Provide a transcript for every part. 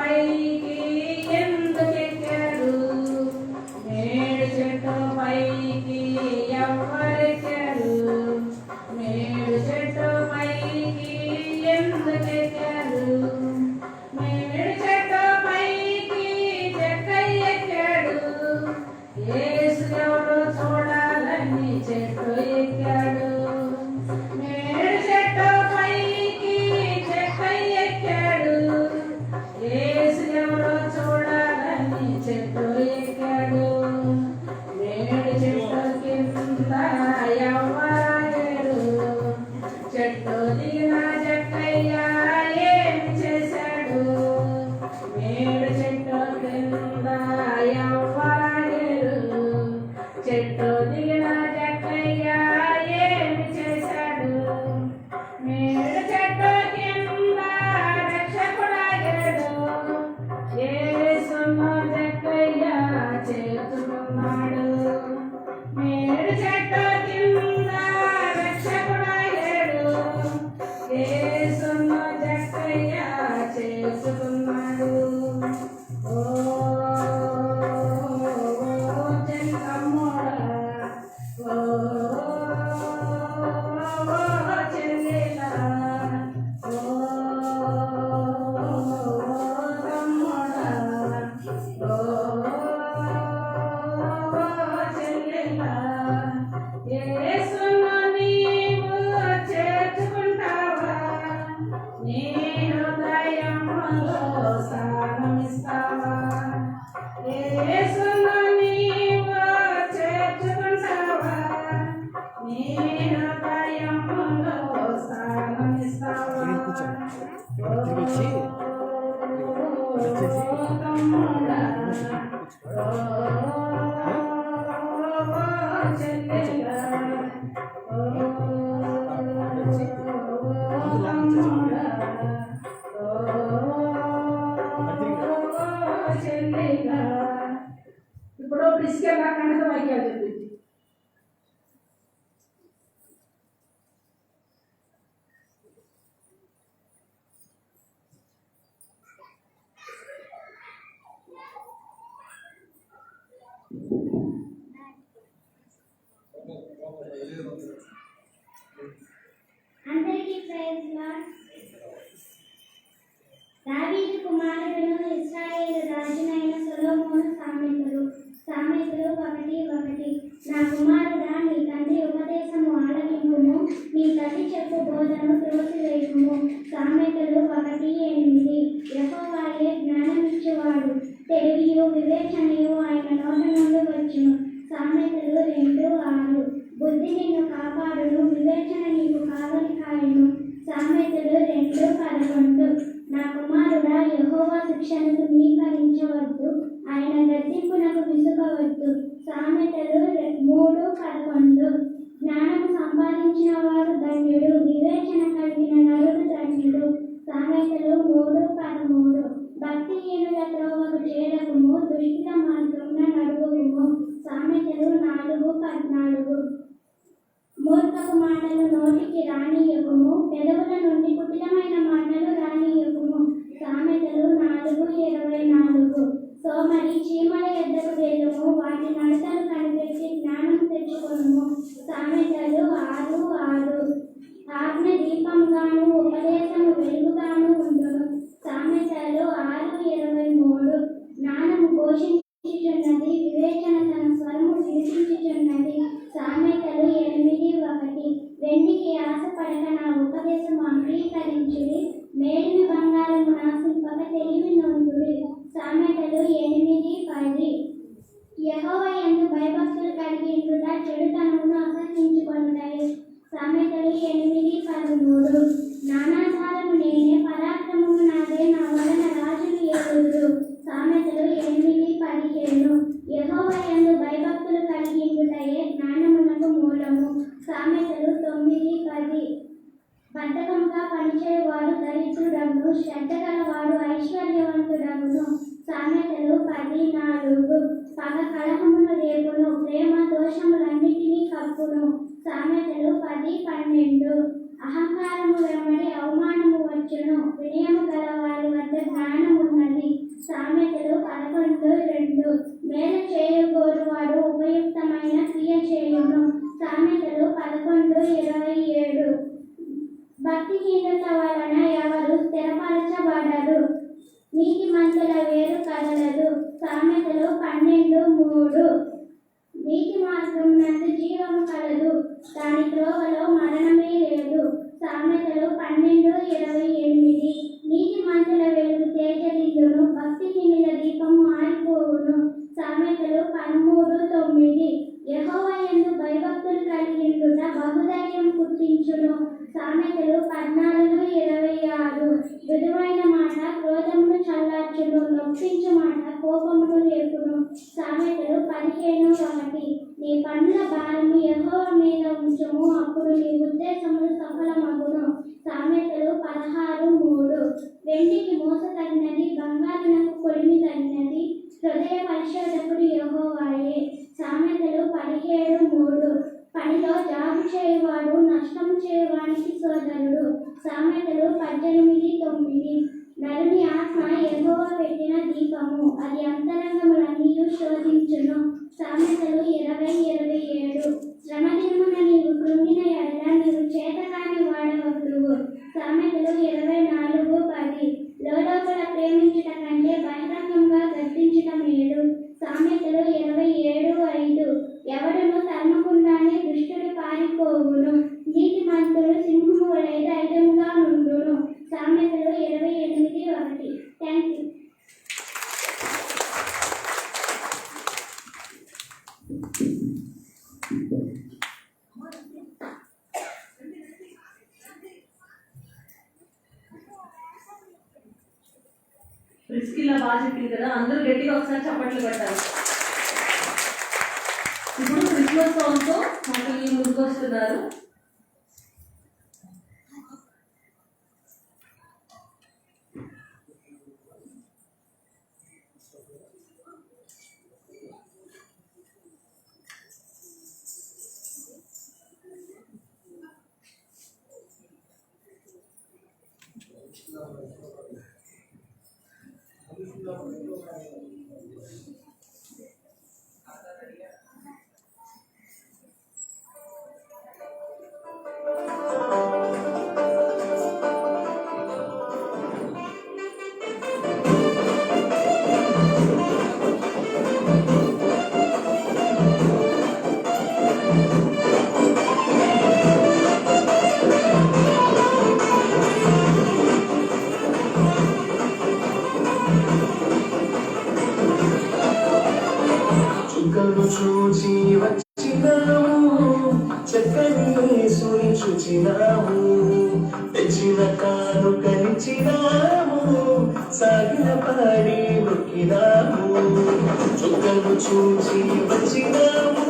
పైకి ఎందుకెక్కాడు? మేడు చెట్టు పైకి ఎవరెక్కాడు? మేడు చెట్టు పైకి ఎందుకెక్కాడు? మేడు చెట్టు పైకి చెక్కయ్య ఎక్కాడు. యేసు ఎవరో చూడాలని చెట్టు ఎక్కాడు. మేడు చెట్టు పైకి చెక్కయ్య ఎక్కాడు. యేసు ఎవరో చూడాలని చెట్టు ఎక్కాడు. మేడు చెట్టు కింద ఎవరాగాడు? చెట్టు దిగిన జక్కయ్య ఏమి చేశాడు? మేడు చెట్టు కింద ఎవరాగాడు? చెట్టు దిగిన జక్కయ్య ఏమి చేశాడు? మేడు చెట్టు కింద రక్షకుడాగాడు. యేసును జక్కయ్య చేర్చుకున్నాడు. మేడు చెట్టు కింద రక్షకుడాగాడు. యేసును జక్కయ్య చేర్చుకున్నాడు. ఓ చెల్లమ్ముడా, ఓ చెల్లెలా, ఓ తమ్ముడా, ఓ చెల్లెలా, యేసును నీవు చేర్చుకుంటావా? నీ హృదయములో స్థానమిస్తావా? యేసును నీవు చేర్చుకుంటావా? నీ హృదయములో స్థానమిస్తావా? ఓ తమ్ముడా, ఓ చెల్లెలా, ఓ తమ్ముడా, ఓ చెల్లెలా. ఇప్పుడు ప్రిస్కెలా కన్నడ వాక్యాలు చెప్పింది. అందరికీ ప్రైజ్ లార్డ్. దావీదు కుమారుడును ఇశ్రాయేలు రాజునైన సొలొమోను సామెతలు 1:1. నా కుమారుడా, నీ తండ్రి ఉపదేశము ఆలకింపుము, నీ తల్లి చెప్పు బోధను త్రోసివేయుము. సామెతలు 1:8. యెహోవాయే జ్ఞానమిచ్చువాడు, తెలివియు వివేచనయు ఆయన నోట నుండి వచ్చును. సామెతలు 2:6. బుద్ధి నిన్ను కాపాడును, వివేచన నీకు కావలి కాయును. సామెతలు 2:11. నా కుమారుడా, యెహోవా శిక్షను తునీకరించవద్దు, ఆయన గద్దింపునకు విసుగవద్దు. సామెతలు 3:11. జ్ఞానము సంపాదించిన వాడు ధన్యుడు, వివేచన కలిగిన నరుడు ధన్యుడు. సామెతలు 3:13. భక్తిహీనుల త్రోవకు చేరకుము, దుష్టుల మార్గమున నడువుకుము. సామెతలు 4:14. మూర్ఖపు మాటలు నోటికి రానియకుము, పెదవుల నుండి కుటిలమైన మాటలు రానియకుము. సామెతలు 4:24. సోమరి చీమల ఎద్దకు వెళ్ళుము, వాటి నడతలు కనిపెట్టి జ్ఞానం తెచ్చుకొనుము. సామెతలు 6:6. ఆజ్ఞ దీపంగాను ఉపదేశము వెలుగుగాను ఉండును. సామెతలు 6:23. జ్ఞానము ఘోషించుచున్నది, వివేచన తన స్వరము వినిపించుచున్నది. సామెతలు 8:1. వెండికి ఆశపడక నా ఉపదేశము అంగీకరించుడి, మేలిమి బంగారము నాశింపక తెలివి నొందుడి. సామెతలు 8:10. యెహోవా యందు భయభక్తులు కలిగి ఉండుట చెడుతనమును అసహ్యించుకొనుటయే. సామెతలు 8:13. నానాధారము నేనే, పరాక్రమము నాదే, నా వలన రాజులు ఏలుదురు. సామెతలు 8:15. యెహోవా యందు భయభక్తులు కలిగి ఉండుటయే జ్ఞానమునకు మూలము. సామెతలు 9:10. బద్ధకముగా పనిచేయువాడు దరిద్రుడగును, శ్రద్ధ గలవాడు ఐశ్వర్యవంతుడగును. సామెతలు 10:4. పగ కలహమును రేపును, ప్రేమ దోషములన్నిటినీ కప్పును. సామెతలు 10:12. అహంకారము వెంబడి అవమానము వచ్చును, వినయము గల వారి వద్ద జ్ఞానమున్నది. నీతిమంతుల వేరు కదలదు. సామెతలు 12:3. నీతి మార్గం నందు జీవము కలదు, దాని త్రోవలో మరణమే లేదు. సామెతలు 12:28. నీతి మంతుల వెలుగు తేజరిల్లును, భక్తిహీనుల దీపము ఆరిపోవును. సామెతలు 13:9. యెహోవా యందు భయభక్తులు కలిగిండుట బహుధైర్యం పుట్టించును. సామెతలు 14:26. మృదువైన మాట క్రోధమును చల్లార్చును, నొప్పించు మాట కోపమును రేపును. సామెతలు 15:1. నీ పనుల భారము యెహోవా మీద ఉంచుము, అప్పుడు నీ ఉద్దేశములు సఫలమగును. సామెతలు 16:3. వెండికి మోస తగినది, బంగారునకు కొలిమి తగినది, హృదయ పరిశోధకుడు యెహోవాయే. సామెతలు 17:3. పనిలో జాగు చేయువాడు నష్టము చేయువానికి సోదరుడు. సామెతలు 18:9. నరుని ఆత్మ యెహోవా పెట్టిన దీపము, అది అంతరంగములన్నీ శోధించును. సామెతలు 20:27. శ్రమ దినమున నీవు కృంగిన ఎడల నీవు చేతకాని వాడవగుదువు. సామెతలు 24:10. లోలోపల ప్రేమించుట కంటే బహిరంగంగా గద్దించుట మేలు. సామెతలు 27:5. ఎవడును తరమకుండానే దుష్టుడు పారిపోవును, నీతిమంతుడు సింహము వలె ధైర్యముగా నుండును. సామెతలు 28:1. Thank you. ప్రిస్కిల్లా బాగా చెప్పింది కదా, అందరూ గట్టిగా ఒకసారి చప్పట్లు కొట్టాలి. ఇప్పుడు క్రిస్మస్ సాంగ్తో మాకు ఈ ముందుకు వస్తున్నారు. చూచి వచ్చినాము, చక్కని యేసుని చూచినాము, తెచ్చిన కాను కలిచినాము, సాగిన పాడి మొక్కినాము. చుక్కను చూచి వచ్చినాము,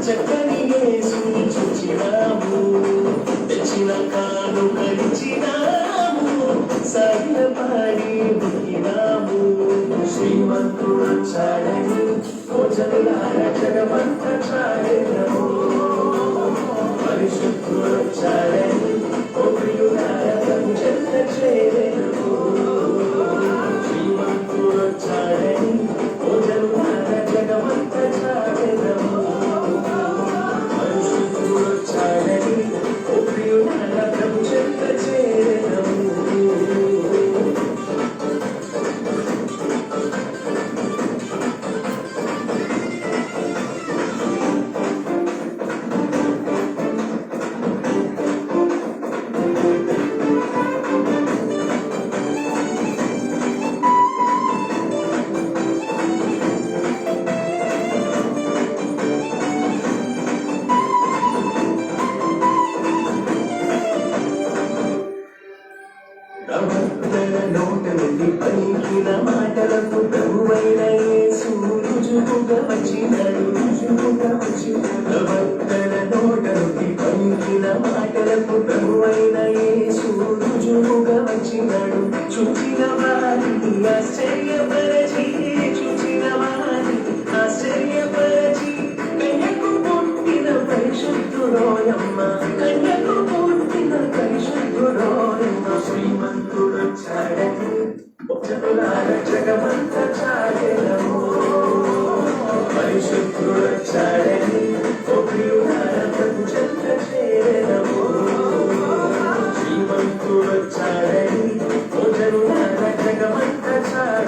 చక్కని యేసుని చూచినాము, తెచ్చిన కాను కలిచినాము, సాగిన పాడి మొక్కినాము. శ్రీమంతుడు వచ్చాడని జనులారా జగమంత చాలెదము, పరిశుద్ధుడు వచ్చాడని ఓ ప్రియులారా తను చెంత చేరెదము. శ్రీమంతుడు వచ్చాడని ఓ జనులారా జగమంత చాలెదము, పరిశుద్ధుడు వచ్చాడని ఓ ప్రియులారా తను చెంత చేరెదము. నోటనుండి పలికిన మాటలకు ప్రభువైన యేసు రుజువుగా వచ్చినాడు. ప్రవక్తల నోట నుండి పలికిన మాటలకు ప్రభువైన యేసు రుజువుగా వచ్చినాడు. చూచిన వారిని ఆశ్చర్యపరచి, చూచిన వారిని ఆశ్చర్యపరచి, కన్యకు పుట్టిన పరిశుద్ధుడోయమ్మ, కన్యకు పుట్టిన పరిశుద్ధుడోయమ్మ. శ్రీమంతుడు వచ్చాడని జనులారా జగమంత చాలెదము, పరిశుద్ధుడు వచ్చాడని ఓ ప్రియులారా తను చెంత చేరెదము. శ్రీమంతుడు వచ్చాడని ఓ జనులారా జగమంత చాలెదము.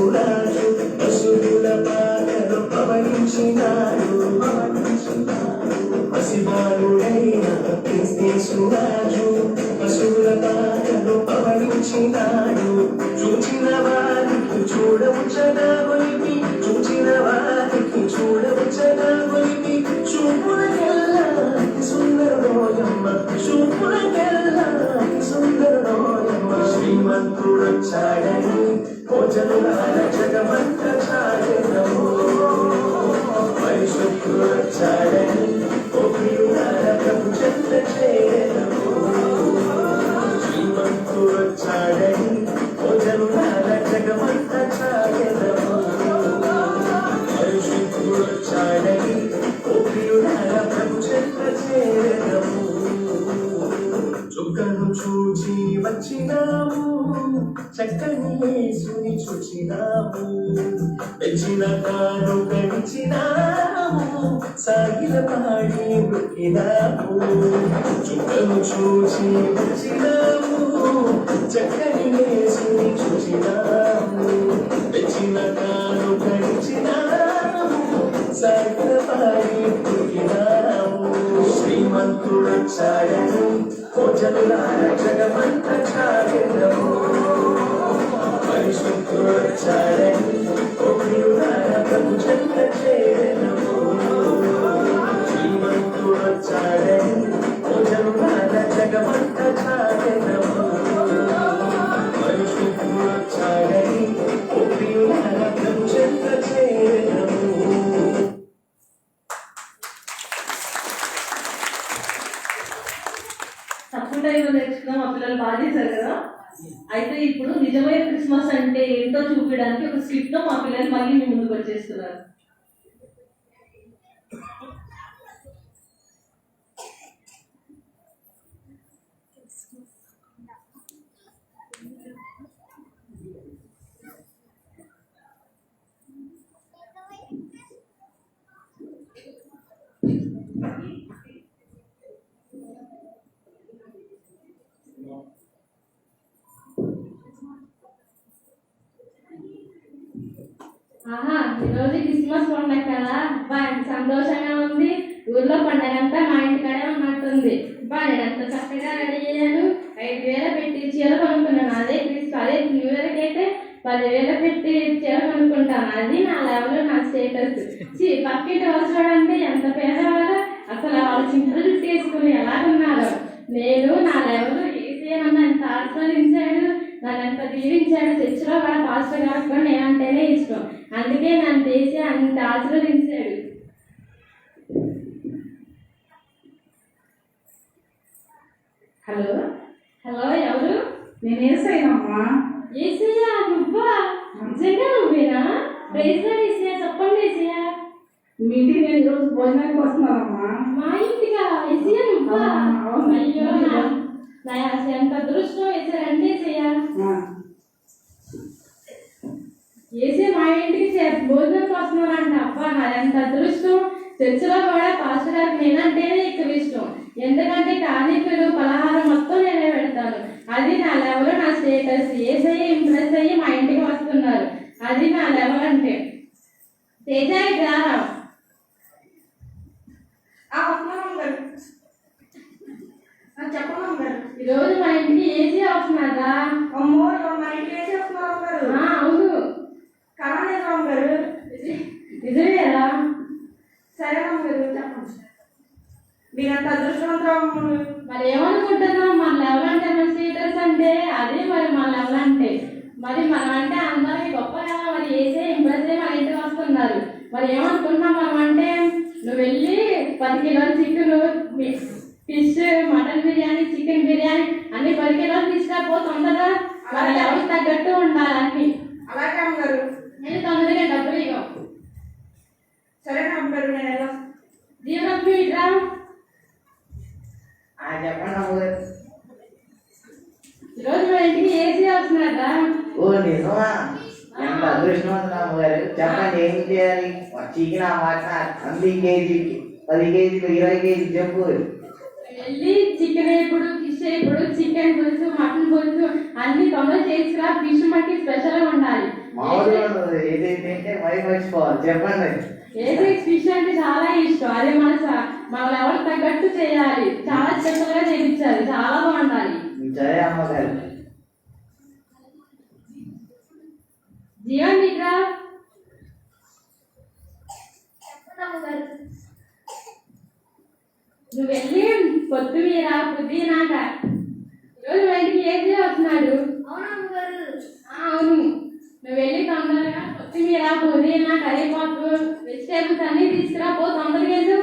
యేసురాజు పశువుల పాకను పవడించినాడు పసిబాలుడైన క్రీస్తేసురాజు పశువుల పాకను పవడించినాడు చూచిన వారికి చూడవచ్చనా గొలిపి చూచిన వారికి చూడవచ్చనా గొలిపి చూపులకెల్లా సుందరనోయమ్మ చూపులకెల్లా సుందరనోయమ్మ శ్రీమంతుడొచ్చాడని భోజనులాల జగమంత చాడెదము పరిశుద్ధుడొచ్చాడని ఓ ప్రియులాల ప్రభు చెంత చేరము శ్రీమంతుడొచ్చాడని భోజనులాల జగమంత చాడెదము పరిశుద్ధుడొచ్చాడని ఓ ప్రియులాల ప్రభు చెంత చేరము చుక్కను చూచి వచ్చినాము చక్కని యేసుని చూచినాము పెంచిన కాను గడిచినాము సాగిల పాడి మృక్కినాము చుక్కను చూచి వచ్చినాము చక్కని యేసుని చూచినాము పెంచిన కాను గడిచినాము సాగిల పాడి మృక్కినాము శ్రీమంతుడొచ్చాడని భోజనులాల జగమంత చాడెదము పరిశుద్ధుడొచ్చాడని ఓ ప్రియులాల ప్రభు చెంత చేరము శ్రీమంతుడొచ్చాడని భోజనులాల జగమంత చాడెదము పరిశుద్ధుడొచ్చాడని ఓ ప్రియులాల ప్రభు చెంత చేరము తప్పకుండా ఏదో నేర్చుకున్నాం, మా పిల్లలు బాగా చేశారు కదా. అయితే ఇప్పుడు నిజమైన క్రిస్మస్ అంటే ఏంటో చూపించడానికి ఒక స్క్రిప్ట్ లో మా పిల్లలు మళ్ళీ మీ ముందుకు వచ్చేస్తున్నారు. ఆహా, ఈరోజు క్రిస్మస్ పండుగ కదా, బాగా సంతోషంగా ఉంది. ఊర్లో పండుగ అంతా మా ఇంటికాడే ఉన్నట్టుంది. నేను ఎంత చక్కగా రెడీ అయ్యాను. 5,000 పెట్టి చీర కొనుక్కున్నాను. అదే న్యూ ఇయర్కి అయితే 10,000 పెట్టి చీర కొనుక్కుంటాను. అది నా లెవెల్, నా స్టేటస్. పక్కింటి వాళ్ళు చూడండి ఎంత పేదవాళ్ళు, అసలు వాళ్ళు చింతలు చుట్టూ వేసుకుని ఎలాగున్నారు. నేను నా లెవెల్ ఏసీ నన్ను ఎంత ఆస్వాదించాడు, నన్ను ఎంత దీవించాడు. చర్చిలో కూడా పాస్టర్ గారికి కూడా నేనంటేనే ఇష్టం. అందుకే నన్ను తీసి అంత ఆశీర్వదించాడు. హలో హలో, ఎవరు? నేను ఏసైనమ్మా. ఏసయ్యా, నువ్వా? నిజంగా నువ్వేనా? ప్రైజ్ లార్డ్ ఏసయ్యా, చెప్పండి ఏసయ్యా. మీ ఇంటికి నేను ఈరోజు భోజనానికి వస్తున్నానమ్మా. మా ఇంటిగా? ఏసయ్యా నువ్వా? అవును. అయ్యో, నా ఎంత అదృష్టం ఏసయ్యా. అంటే ఏసయ్యా, ఏసే మా ఇంటికి భోజనానికి వస్తున్నారంట. అబ్బా, నాది ఎంత అదృష్టం. చర్చిలో కూడా పాస్టర్ గారికి నేనంటేనే ఎక్కువ ఇష్టం. ఎందుకంటే కానికలు పలహారం మొత్తం నేనే పెడతాను. అది నా లెవెల్, నా స్టేటస్. ఏసయ్య ఇంప్రెస్ అయ్యి మా ఇంటికి వస్తున్నారు. అది నా లెవెల్ అంటే. తేజాయి రారా? చెప్పమ్మా. ఈరోజు మా ఇంటికి ఏసీ వస్తున్నారా? అమ్మో, మా ఇంటికి ఏసీ వస్తున్నారు గారు. అవును. కరానేరామ్ గారు. నిజమేరా? సరేనమ్మ గారు, చెప్పండి. మీరంత అదృష్టవంతులు. మరి ఏమనుకుంటున్నాం? మన లెవెల్ అంటే, మన స్టేటస్ అంటే అదే మరి మన లెవెల్ అంటే. మరి మనం అంటే అందరికి గొప్ప కదా. మరి ఏసే ఇంప్రెస్ అయ్యి మన ఇంటికి వస్తున్నారు. మరి ఏమనుకుంటున్నాం మనం అంటే, నువ్వు వెళ్ళి 10 కిలోలు chicken, fish, mutton biryani, chicken biryani అన్ని 10 కిలోలు తీసుకురాపో తొందరగా. వాళ్ళ లెవెల్ తగ్గట్టు ఉండాలని. అలాగే అమ్మగారు. నేను తొందరగా డబ్బులు ఇవ్వం. సరేనా అమ్మగారు, నేను ఎలా జీవనకు ఇట్రా. చెప్పండి అమ్మగారు. ఈరోజు మా ఇంటికి ఏసీ వస్తున్నారా? ఓ నిజమా? ఎంత అదృష్టవంతులు అమ్మగారు. చెప్పండి, ఏం చేయాలి? చికెన్ అంత కేజీకి 10 కేజీలు 20 కేజీలు చెప్పు. వెళ్ళి చికెన్ వేపుడు, ఫిష్ వేపుడు, చికెన్ పులుసు, మటన్ పులుసు అన్ని తొందర చేసుకురా. ఫిష్ మట్టి స్పెషల్గా ఉండాలి. మామూలుగా ఏదైతే మరి మర్చిపోవాలి చెప్పండి. ఏసీ ఫిష్ అంటే చాలా ఇష్టం. అదే మన లెవెల్ తగ్గట్టు చేయాలి. చాలా స్పెషల్గా చేయించాలి. చాలా బాగుండాలి. సరే అమ్మగారు. జీవన్ నీకురా. నువ్వు వెళ్ళి కొత్తిమీర పుదీనాక ఈరోజు బయటికి ఏసీ వస్తున్నాడు. అవును, నువ్వు వెళ్ళి తొందరగా కొత్తిమీర పుదీనా కరివేపాకు వెజిటేబుల్స్ అన్ని తీసుకురా. పో తొందరగా వెళ్ళు.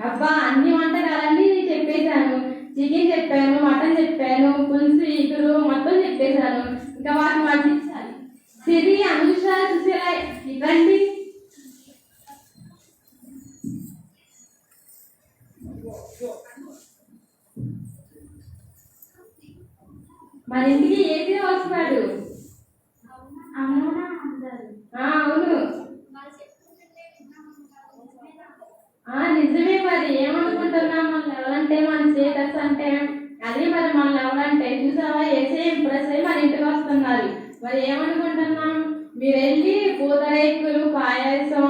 అబ్బా, అన్ని వంటకాలన్నీ చెప్పేశాను. చికెన్ చెప్పాను, మటన్ చెప్పాను, పులుసు ఈగురు మొత్తం చెప్పేశాను. ఇంకా వాటిని వడ్డించాలి. సిరి, అనుష, సుశీల ఇవ్వండి. మన ఇంటికి ఏసీ వస్తున్నాడు. అవును, నిజమే. మరి ఏమనుకుంటున్నాం మన ఎవరంటే, మన స్టేటస్ అంటే అదే మరి మన ఎవరంటే. చూసావా, ఏసీ ఇంప్రెస్ అయ్యి మన ఇంటికి వస్తున్నారు. మరి ఏమనుకుంటున్నాం? మీరు వెళ్ళి పూతరేకులు, పాయసం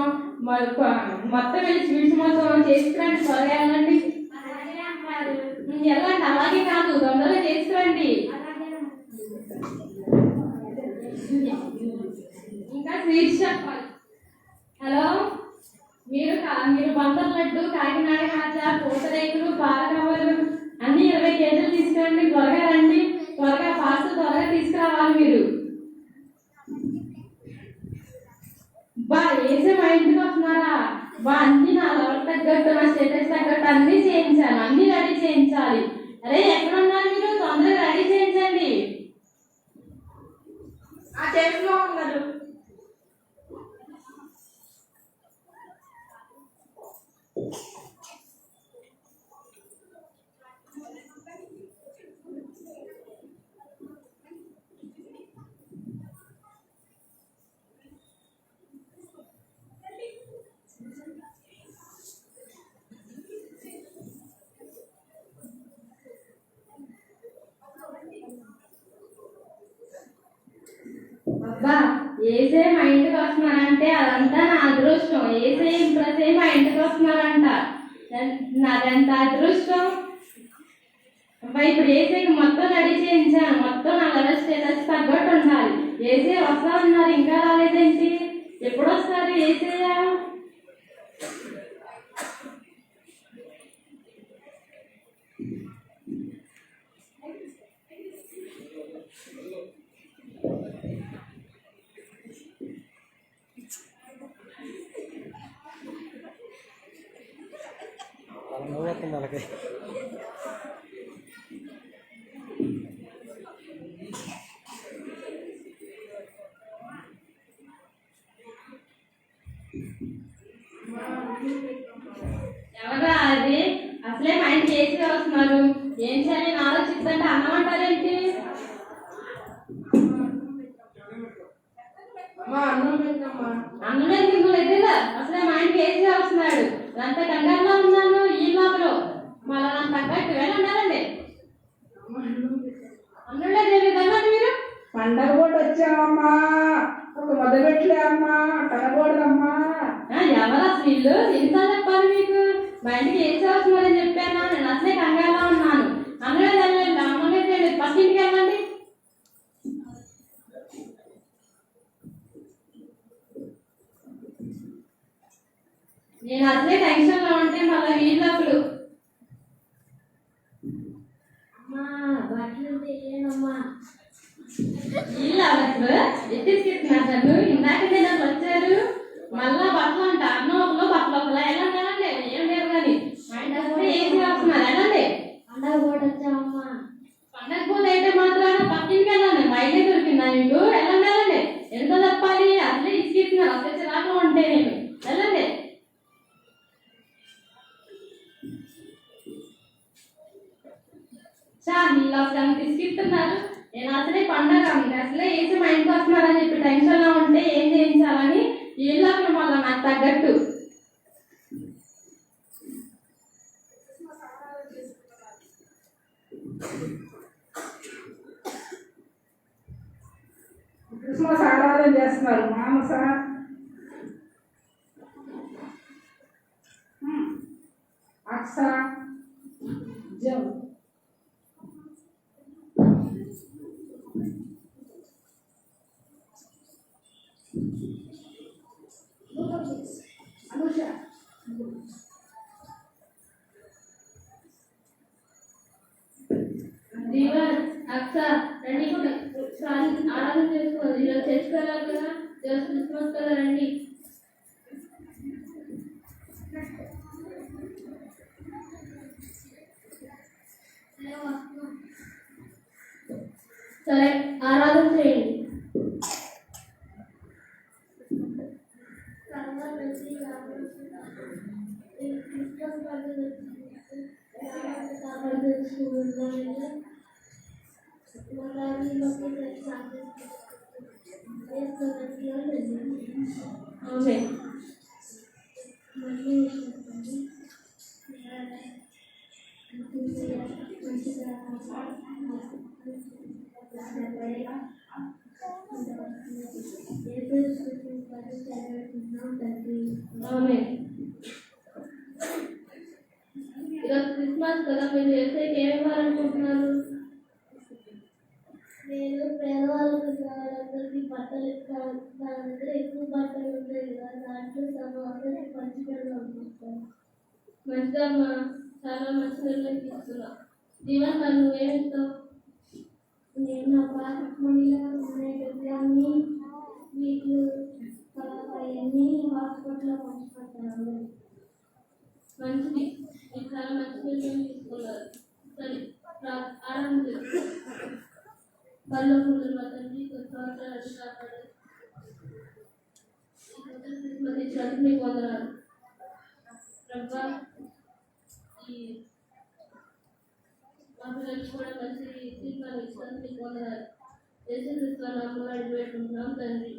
మొత్తం వెళ్ళి స్వీట్స్ మొత్తం చేసుకురండి. త్వరగా వెళ్ళండి. వెళ్ళండి. అలాగే కాదు, తొందరగా చేసుకురండి. ఇంకా స్వీట్స్ చెప్పాలి. హలో, మీరు బందర్ లడ్డు, కాకినాడ కాజా, పూతరేకులు, పాలకవ్వలు అన్ని 20 కేజీలు తీసుకురండి. త్వరగా రండి. త్వరగా ఫాస్ట్ త్వరగా తీసుకురావాలి మీరు. బా, ఏసే మా ఇంటికి వస్తున్నారా? బా, అన్ని నా లెవెల్ తగ్గట్టు, నా స్టేటస్ తగ్గట్టు అన్ని చేయించాను. అన్ని రెడీ చేయించాలి. అరే, ఎక్కడ ఉన్నారు మీరు? తొందరగా రెడీ చేయించండి. ఆ చేతిలో ఉన్నారు. అబ్బా, ఏసే మా ఇంటికి వస్తున్నారంటే అదంతా నా అదృష్టం. ఏసే ఇంప్రెస్ అయ్యి మా ఇంటికి వస్తున్నారంట. నాదంత అదృష్టం. అబ్బా, ఇప్పుడు ఏసీకి మొత్తం రెడీ చేయించాను. మొత్తం నా లెవెల్ స్టేటస్ తగ్గట్టు ఉండాలి. ఏసీ వస్తా ఉన్నారు, ఇంకా రాలేదేంటి? ఎప్పుడు వస్తారు ఏసీయా? ఎవరా అది? అసలే మా ఇంటికి ఏసీ వస్తున్నారు. ఏం చేయాలి ఆలోచిస్తుంటే అన్నం అంటారేంటి? అన్నం ఎందుకు లేదా? అసలే మా ఇంటికి ఏసీ వస్తున్నాడు. అంత కంగారులో ఉన్నాను. ఈ లోపల మళ్ళా నన్ను తగ్గట్టు వెళ్ళండి. అన్నులే తెలియదన్నట్టు మీరు పండగ కూడా వచ్చామమ్మా. ఒక మొదలెట్లే అమ్మా, కనకూడదమ్మా. ఎవరు అసలు వీళ్ళు? ఎన్నిసార్లు చెప్పాలి మీకు? మా ఇంటికి ఏసీ వస్తున్నారని చెప్పాను. నేను అసలే కంగారులో ఉన్నాను. అన్నులే వెళ్ళండి. అమ్మలే తెలియదు. ఫస్ట్ ఇంటికి వెళ్ళండి. నేను అసలే టెన్షన్లో ఉంటే మళ్ళీ వీళ్ళప్పుడు వీళ్ళు అసలు ఎత్తిసుకెత్తున్నారు నన్ను. ఇందాక నేను అసలు వచ్చారు. మళ్ళా బట్టలు అంట. అన్నం ఒకలో బట్టలు ఒకలా. వెళ్ళండి. ఏం లేదు కానీ మా ఇంటి కూడా ఏసీ వస్తున్నారు. వెళ్ళండి. పండగ పూట వచ్చామమ్మా. పండగ పూట అయితే మాత్రం పక్కింటికి వెళ్ళండి. మా ఇంటే దొరికిందా మీకు? వెళ్ళండి. ఎంత చెప్పాలి? అసలే ఇసుకెత్తున్నారు. అసలు చిరాకు ఉంటే నేను వెళ్ళండి. వీళ్ళు అసలు అంత తీసుకెళ్తున్నారు. నేను అసలే పండగ అసలే ఏసీ మా ఇంటికి వస్తున్నారని చెప్పి టెన్షన్లో ఉంటే ఏం చేయించాలని వీళ్ళు అసలు మళ్ళీ నాకు తగ్గట్టు. క్రిస్మస్ ఆరాధన చేస్తున్నారు మానస, అక్స, జం. అనుష. దీవన్, అక్ష, రండి కూడా ఆరాధన చేసుకోవాలి. ఇలా చేసుకోవాలి కదా, ఈరోజు క్రిస్మస్ కదా, రండి. సరే, ఆరాధన చేయండి. ఆమేన్. ఆమేన్. ఈరోజు క్రిస్మస్ కదా, మీరు యేసయ్యకి ఏమి ఇవ్వాలనుకుంటున్నారు? నేను పేదవాళ్ళకి వాళ్ళందరికీ బట్టలు ఇస్తాను. నా దగ్గర ఎక్కువ బట్టలు ఉంటాయి కదా, దాంట్లో సగం అందరికీ పంచిపెడదాం అనుకుంటాను. మంచిదమ్మా, చాలా మంచి నిర్ణయం తీసుకున్నా. దీవన్, మరి నువ్వేమి ఇస్తావు? నేను నా పాకెట్ మనీలో ఉండేటన్ని వీటిలు అవన్నీ హాస్పిటల్లో పంచిపెట్టాను. మంచిది, మీరు చాలా మంచి నిర్ణయం తీసుకున్నారు. సరే, ఆరాధన చేస్తాను. పరలోకమందున్న మా తండ్రి, కొత్త సంవత్సరాలు అడ్డు కాపాడు. ఈ కొత్త క్రిస్మస్ ఇచ్చినందుకు మీకు వందనాలు ప్రభా. ఈ మా పిల్లలకి కూడా మంచి జీవితాలు ఇచ్చినందుకు మీకు వందనాలు. యేసుక్రీస్తు నామములో అడిగి పెట్టుకుంటున్నాం తండ్రి.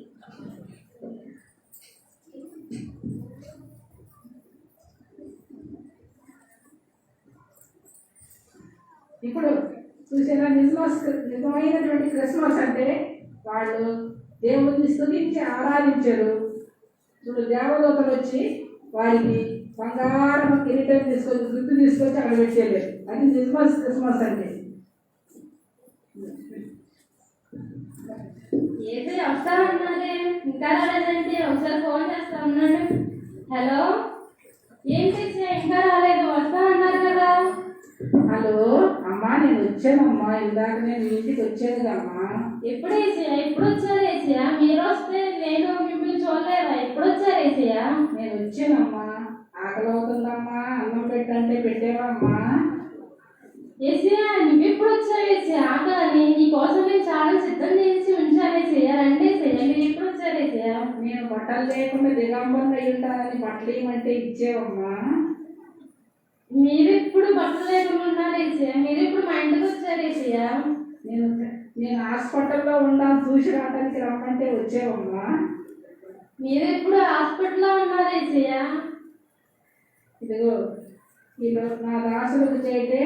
ఇప్పుడు చూసారా, నిజమైనటువంటి క్రిస్మస్ అంటే వాళ్ళు దేవుడిని స్తుతించి ఆరాధించారు. ఇప్పుడు దేవదూతలు వచ్చి వారికి బంగారం కిరీటం తీసుకొచ్చి గుర్తు తీసుకొచ్చి అక్కడ పెట్టేది. అది క్రిస్మస్ అంటే. యేసయ్య వస్తానన్నారే, ఇంకా రాలేదంటే ఒకసారి ఫోన్ చేస్తా ఉన్నాడు. హలో, ఏం చేసా, ఇంకా రాలేదు, వస్తానన్నారు కదా. హలో అమ్మా, నేను వచ్చానమ్మా, ఇందాక నేను ఇంటికి వచ్చాను కమ్మా. ఎప్పుడు వేసాయా? ఎప్పుడు వచ్చారు వేసాయా? మీరు వస్తే నేను మిమ్మల్ని చూడలేదా? ఎప్పుడు వచ్చారు వేసాయా? నేను వచ్చానమ్మా, ఆకలి అవుతుందమ్మా, అన్నం పెట్టంటే పెట్టేవమ్మా. వేసాయా, నువ్వు ఎప్పుడు వచ్చావు వేసాయా? ఆకలని నీకోసం నేను చాలా సిద్ధం చేసి ఉంచాను వేసాయా. రండి వేసాయా, మీరు ఎప్పుడు వచ్చారు వేసాయా? నేను బట్టలు లేకుండా దిగంబరం అయి ఉంటానని బట్టలు ఇవ్వమంటే ఇచ్చేవమ్మా. మీరు ఎప్పుడు బట్టలు లేకుండా ఉన్నారు వేసాయా? మీరు ఎప్పుడు మా ఇంటికి వచ్చారు వేసాయా? నేను హాస్పిటల్లో ఉన్నాను, చూసి రావడానికి రమ్మంటే వచ్చేవమ్మా. మీరు ఎప్పుడు హాస్పిటల్లో ఉన్నారు వేసాయా? ఇదిగో నా దాసులకు చేయటే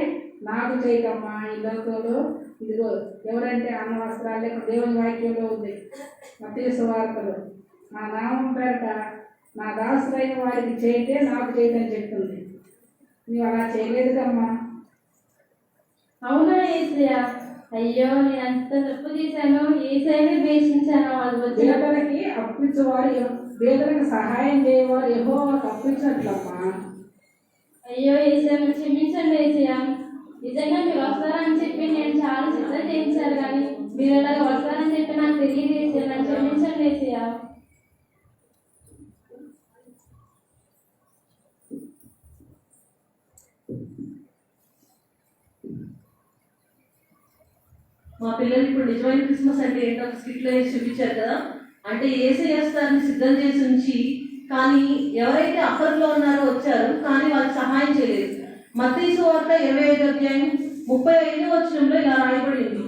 నాకు చేయకమ్మా. ఈ లోకంలో ఇదిగో ఎవరంటే అన్న వస్త్రాలు దేవుని వాక్యంలో ఉంది, మత్తయి సువార్తలో. నా నామం పేరట నా దాసులైన వారికి చేయటే నాకు చేయటని చెప్తుంది. నువ్వు అలా చేయలేదు కమ్మా. అవునా ఏసయ్యా? అయ్యో, నేను అంత తప్పు చేశాను, ఏసైనా ద్వేషించాను. వాళ్ళు వచ్చి పేదలకి అప్పించేవారు, పేదలకు సహాయం చేయవారు యెహోవాకు అప్పించినట్లమ్మా. అయ్యో ఏసయ్య, మీరు క్షమించండి ఏసయ్యా. నిజంగా మీరు వస్తారని చెప్పి నేను చాలా సిద్ధం చేయించారు, కానీ మీరు ఇలాగ వస్తారని చెప్పి నాకు తెలియదు ఏసయ్య. నన్ను క్షమించండి ఏసయ్యా. మా పిల్లలు ఇప్పుడు నిజమైన క్రిస్మస్ అంటే ఏంటో స్కిట్లో వేసి చూపించారు కదా. అంటే యేసయ్య వస్తారని సిద్ధం చేసి ఉంచి, కానీ ఎవరైతే అప్పట్లో ఉన్నారో వచ్చారు, కానీ వాళ్ళకి సహాయం చేయలేదు. మత్తయి సువార్త 25:35 ఇలా రాయబడింది.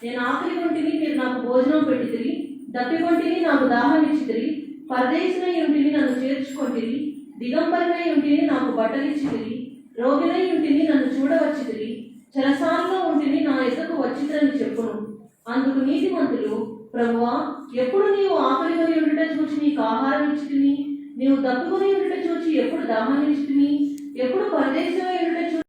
నేను ఆకలి కొంటిని, మీరు నాకు భోజనం పెట్టితిరి, దప్పి కొంటిని, నాకు దాహం ఇచ్చితిరి, పరదేశినై ఉంటిని, నన్ను చేర్చుకొంటిరి, దిగంబరినై ఉంటిని, నాకు బట్టలిచ్చితిరి, రోగినై ఉంటిని, నన్ను చూడవచ్చితిరి, చెరసాలలో అందుకు నీతిమంతులు, ప్రభువా, ఎప్పుడు నీవు ఆకలి కొని ఉండుట చూచి నీకు ఆహారం ఇచ్చితిని, నీవు దప్పుకొని ఉండుట చూచి ఎప్పుడు దాహాన్ని ఇచ్చితిని, ఎప్పుడు పరదేశమై ఉండుట చూచి